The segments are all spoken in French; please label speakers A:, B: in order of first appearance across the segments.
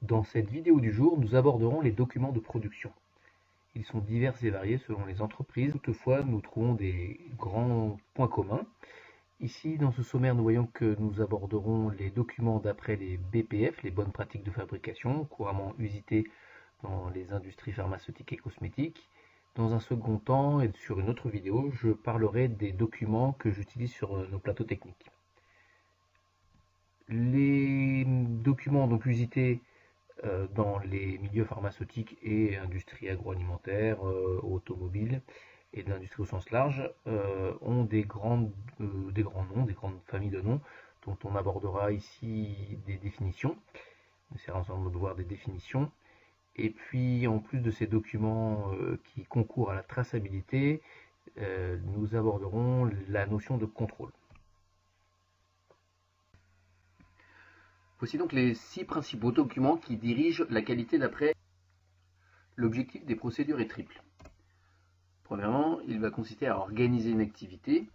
A: Dans cette vidéo du jour, nous aborderons les documents de production. Ils sont divers et variés selon les entreprises. Toutefois, nous trouvons des grands points communs. Ici, dans ce sommaire, nous voyons que nous aborderons les documents d'après les BPF, les bonnes pratiques de fabrication, couramment usités dans les industries pharmaceutiques et cosmétiques. Dans un second temps, et sur une autre vidéo, je parlerai des documents que j'utilise sur nos plateaux techniques. Les documents donc usités dans les milieux pharmaceutiques et industrie agroalimentaire, automobile et de l'industrie au sens large, ont des grands noms, des grandes familles de noms, dont on abordera ici des définitions. On essaiera ensemble de voir des définitions. Et puis, en plus de ces documents qui concourent à la traçabilité, nous aborderons la notion de contrôle. Voici donc les 6 principaux documents qui dirigent la qualité d'après l'objectif des procédures est triple. Premièrement, il va consister à organiser une activité,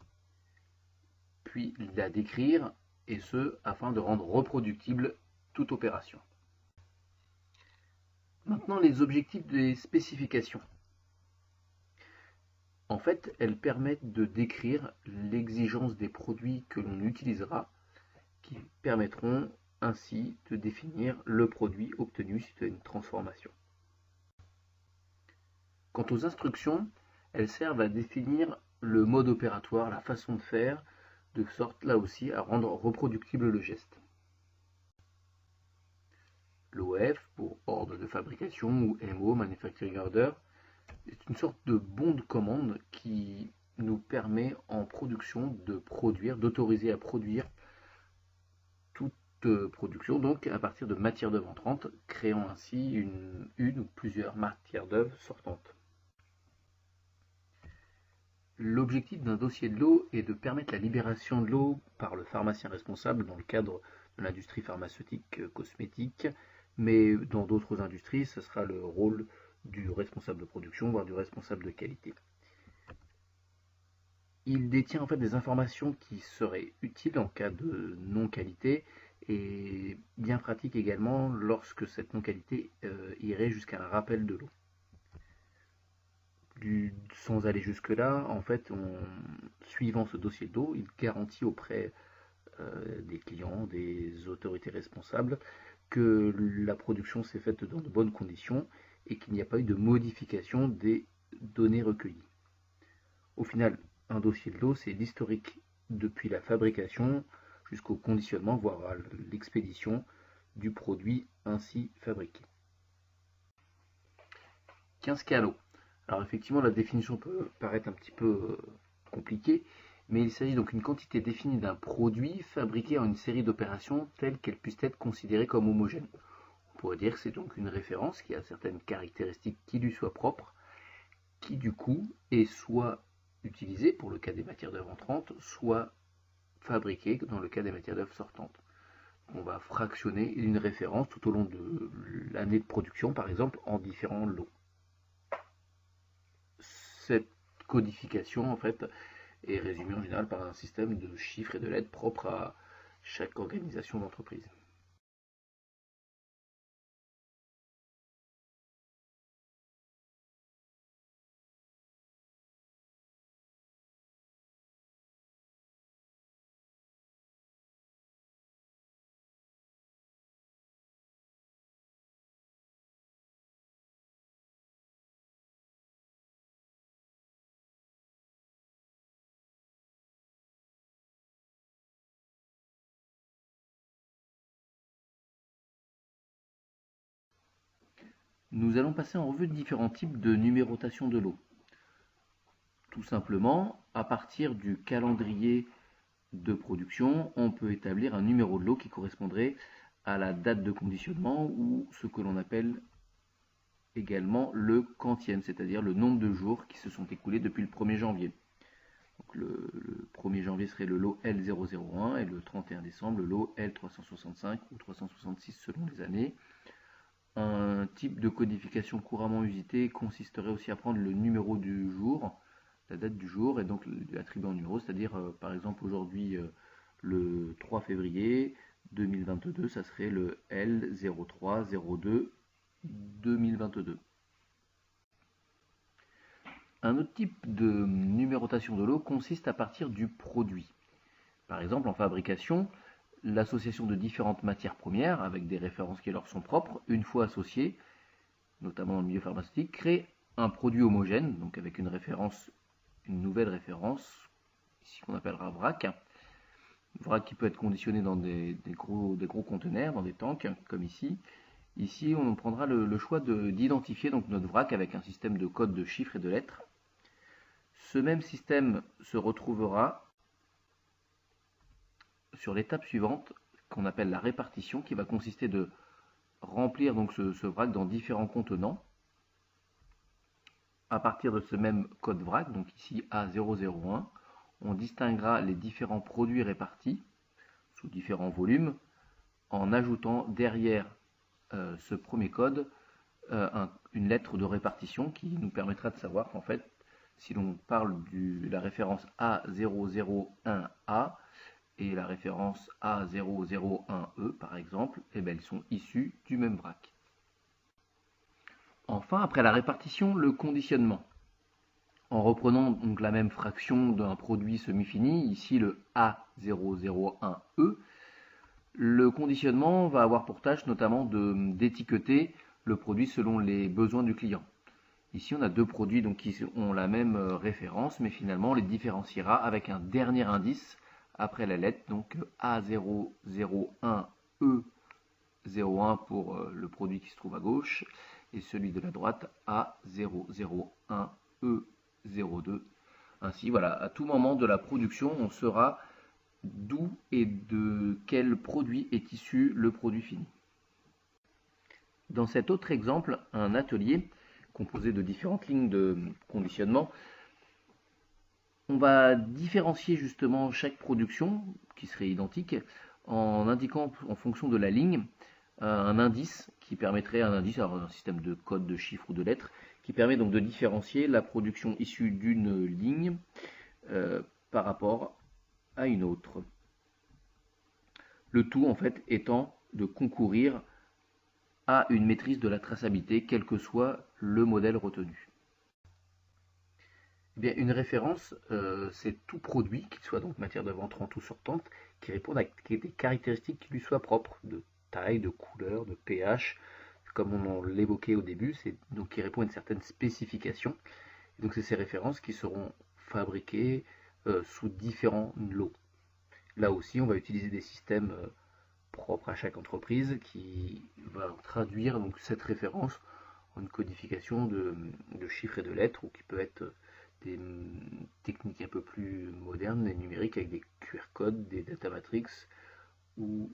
A: puis la décrire, et ce, afin de rendre reproductible toute opération. Maintenant, les objectifs des spécifications. En fait, elles permettent de décrire l'exigence des produits que l'on utilisera, qui permettront ainsi de définir le produit obtenu suite à une transformation. Quant aux instructions, elles servent à définir le mode opératoire, la façon de faire, de sorte là aussi à rendre reproductible le geste. L'OF, pour ordre de fabrication, ou MO, Manufacturing Order, est une sorte de bon de commande qui nous permet en production de produire, d'autoriser à produire toute production, donc à partir de matières d'œuvre entrantes, créant ainsi une ou plusieurs matières d'œuvre sortantes. L'objectif d'un dossier de lot est de permettre la libération de l'eau par le pharmacien responsable dans le cadre de l'industrie pharmaceutique cosmétique, mais dans d'autres industries, ce sera le rôle du responsable de production, voire du responsable de qualité. Il détient en fait des informations qui seraient utiles en cas de non-qualité et bien pratiques également lorsque cette non-qualité irait jusqu'à un rappel de l'eau. Sans aller jusque-là, en fait, suivant ce dossier d'eau, il garantit auprès des clients, des autorités responsables, que la production s'est faite dans de bonnes conditions et qu'il n'y a pas eu de modification des données recueillies. Au final, un dossier de l'eau, c'est l'historique depuis la fabrication jusqu'au conditionnement, voire à l'expédition du produit ainsi fabriqué. 15 canaux. Alors effectivement, la définition peut paraître un petit peu compliquée, mais il s'agit donc d'une quantité définie d'un produit fabriqué en une série d'opérations telles qu'elles puissent être considérées comme homogènes. On pourrait dire que c'est donc une référence qui a certaines caractéristiques qui lui soient propres, qui du coup est soit utilisée pour le cas des matières d'œuvre entrantes, soit fabriquée dans le cas des matières d'œuvre sortantes. On va fractionner une référence tout au long de l'année de production, par exemple, en différents lots. Cette codification, en fait, est résumée en général par un système de chiffres et de lettres propre à chaque organisation d'entreprise. Nous allons passer en revue différents types de numérotation de lots. Tout simplement, à partir du calendrier de production, on peut établir un numéro de lot qui correspondrait à la date de conditionnement ou ce que l'on appelle également le quantième, c'est-à-dire le nombre de jours qui se sont écoulés depuis le 1er janvier. Donc le 1er janvier serait le lot L001 et le 31 décembre le lot L365 ou 366 selon les années. Un type de codification couramment usité consisterait aussi à prendre le numéro du jour, la date du jour, et donc l'attribuer en numéro, c'est-à-dire par exemple aujourd'hui le 3 février, 2022, ça serait le L0302 2022. Un autre type de numérotation de lot consiste à partir du produit. Par exemple, en fabrication, l'association de différentes matières premières, avec des références qui leur sont propres, une fois associées, notamment dans le milieu pharmaceutique, crée un produit homogène, donc avec une nouvelle référence, ici qu'on appellera vrac. Vrac qui peut être conditionné dans des gros conteneurs, dans des tanks, comme ici. Ici, on prendra le choix d'identifier donc notre vrac avec un système de code de chiffres et de lettres. Ce même système se retrouvera sur l'étape suivante, qu'on appelle la répartition, qui va consister de remplir donc ce vrac dans différents contenants. À partir de ce même code vrac, donc ici A001, on distinguera les différents produits répartis sous différents volumes en ajoutant derrière ce premier code une lettre de répartition qui nous permettra de savoir qu'en fait, si l'on parle de la référence A001A et la référence A001E par exemple, eh bien, elles sont issues du même vrac. Enfin, après la répartition, le conditionnement. En reprenant donc la même fraction d'un produit semi-fini, ici le A001E, le conditionnement va avoir pour tâche notamment d'étiqueter le produit selon les besoins du client. Ici, on a deux produits donc, qui ont la même référence, mais finalement, on les différenciera avec un dernier indice après la lettre, donc A001E01 pour le produit qui se trouve à gauche, et celui de la droite A001E02. Ainsi, voilà, à tout moment de la production, on saura d'où et de quel produit est issu le produit fini. Dans cet autre exemple, un atelier composé de différentes lignes de conditionnement, on va différencier justement chaque production, qui serait identique, en indiquant en fonction de la ligne un indice qui permettrait alors un système de code de chiffres ou de lettres, qui permet donc de différencier la production issue d'une ligne par rapport à une autre. Le tout en fait étant de concourir à une maîtrise de la traçabilité, quel que soit le modèle retenu. Eh bien, une référence, c'est tout produit, qu'il soit donc matière d'œuvre entrante ou sortante, qui répond à des caractéristiques qui lui soient propres, de taille, de couleur, de pH, comme on l'évoquait au début, donc qui répond à une certaine spécification. Et donc c'est ces références qui seront fabriquées sous différents lots. Là aussi, on va utiliser des systèmes propres à chaque entreprise qui va traduire donc cette référence en une codification de chiffres et de lettres, ou qui peut être des techniques un peu plus modernes et numériques avec des QR codes, des data matrix ou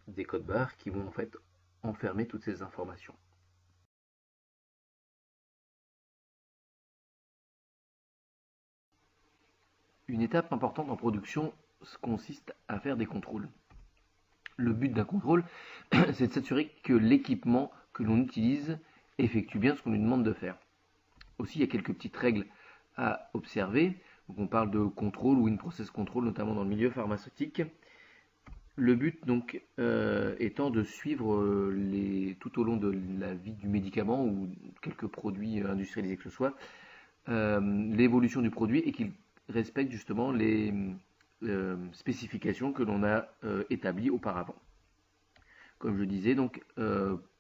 A: des codes barres qui vont en fait enfermer toutes ces informations. Une étape importante en production consiste à faire des contrôles. Le but d'un contrôle, c'est de s'assurer que l'équipement que l'on utilise effectue bien ce qu'on lui demande de faire. Aussi, il y a quelques petites règles à observer. Donc, on parle de contrôle ou in-process control, notamment dans le milieu pharmaceutique. Le but donc étant de suivre tout au long de la vie du médicament ou quelques produits industrialisés que ce soit, l'évolution du produit et qu'il respecte justement les spécifications que l'on a établies auparavant. Comme je disais, donc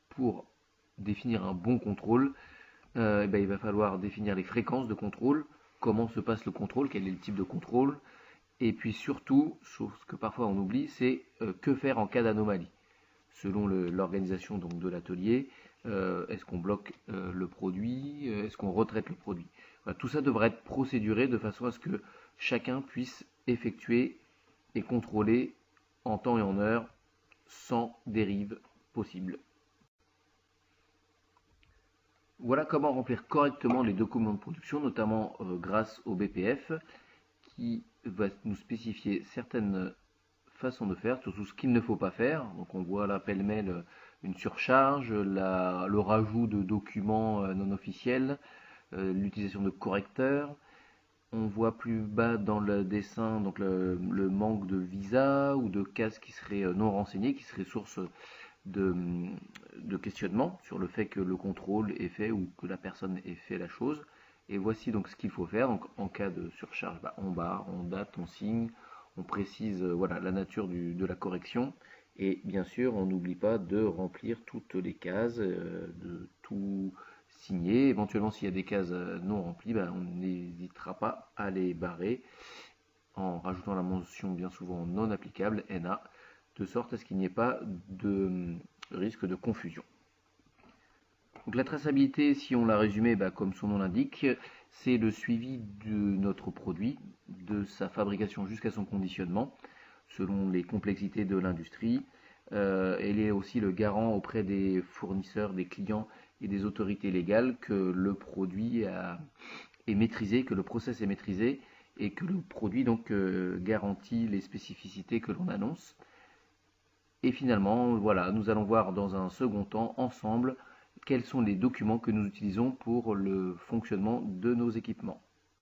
A: pour définir un bon contrôle, il va falloir définir les fréquences de contrôle, comment se passe le contrôle, quel est le type de contrôle, et puis surtout, chose que parfois on oublie, c'est que faire en cas d'anomalie. Selon l'organisation de l'atelier, est-ce qu'on bloque le produit, est-ce qu'on retraite le produit. Voilà, tout ça devrait être procéduré de façon à ce que chacun puisse effectuer et contrôler en temps et en heure sans dérive possible. Voilà comment remplir correctement les documents de production, notamment grâce au BPF, qui va nous spécifier certaines façons de faire, surtout ce qu'il ne faut pas faire. Donc on voit là pêle-mêle une surcharge, le rajout de documents non officiels, l'utilisation de correcteurs, On voit plus bas dans le dessin donc le manque de visa ou de cases qui seraient non renseignées, qui seraient source de, de questionnement sur le fait que le contrôle est fait ou que la personne ait fait la chose. Et voici donc ce qu'il faut faire. Donc, en cas de surcharge, on barre, on date, on signe, on précise voilà, la nature de la correction. Et bien sûr, on n'oublie pas de remplir toutes les cases, de tout signer. Éventuellement, s'il y a des cases non remplies, on n'hésitera pas à les barrer en rajoutant la mention bien souvent non applicable, NA, de sorte à ce qu'il n'y ait pas de risque de confusion. Donc la traçabilité, si on l'a résumé, comme son nom l'indique, c'est le suivi de notre produit, de sa fabrication jusqu'à son conditionnement, selon les complexités de l'industrie. Elle est aussi le garant auprès des fournisseurs, des clients et des autorités légales que le produit est maîtrisé, que le process est maîtrisé et que le produit donc garantit les spécificités que l'on annonce. Et finalement, voilà, nous allons voir dans un second temps ensemble quels sont les documents que nous utilisons pour le fonctionnement de nos équipements.